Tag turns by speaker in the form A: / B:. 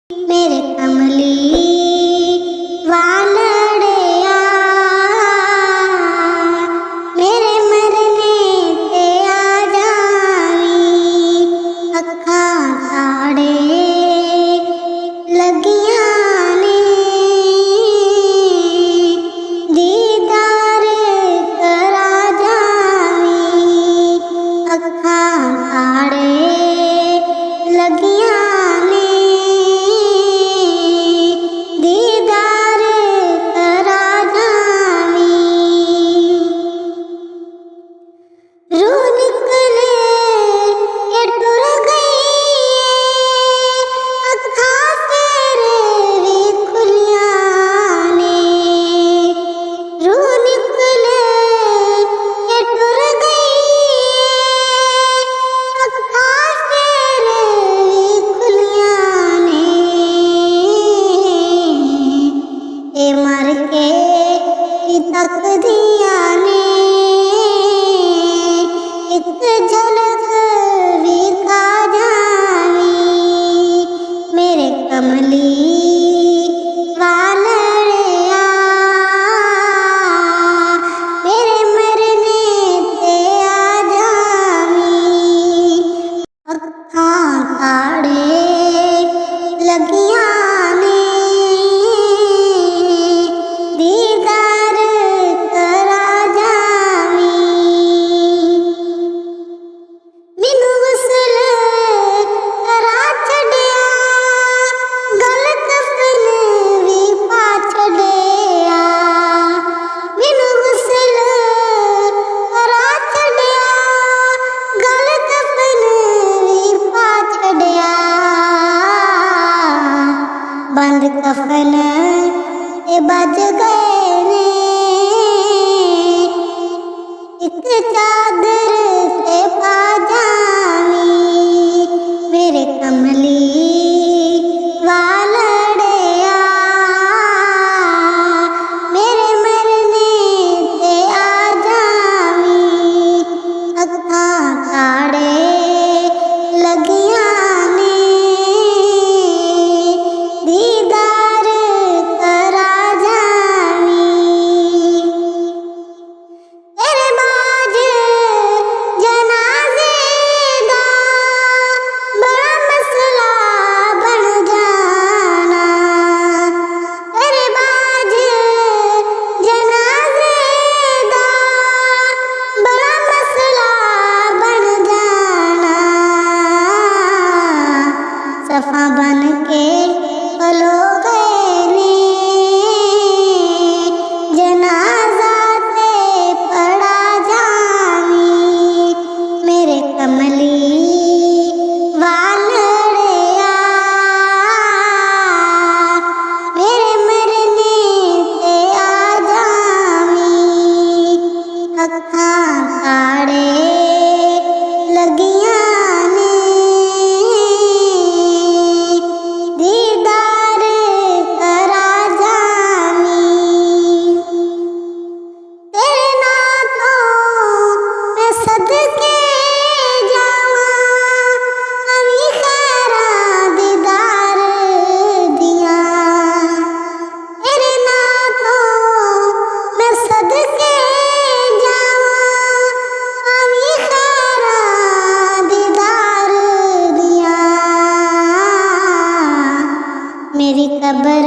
A: मेरे कमली वालड़िया मेरे मरने ते आ जावी अखां ताड़े लगियां ने दीदार करा जावी अखां ताड़े लगियां मर के तक दिया ने एक झलक भी खा जावी मेरे कमली वालड़िया मेरे मरने ते आ जावी अखां ताड़े लगियां बंद कफन ए बज गए ने एक चादर से पा जावी मेरे कमली वालड़िया मेरे मरने ते आ जावी अखां ताड़े लगियां सफा बन के पलो गए ने जनाजा ते पड़ा जावी मेरे कमली वालड़िया मेरे मरने ते आ जावी अखां ताड़े लगियां मेरी कब्र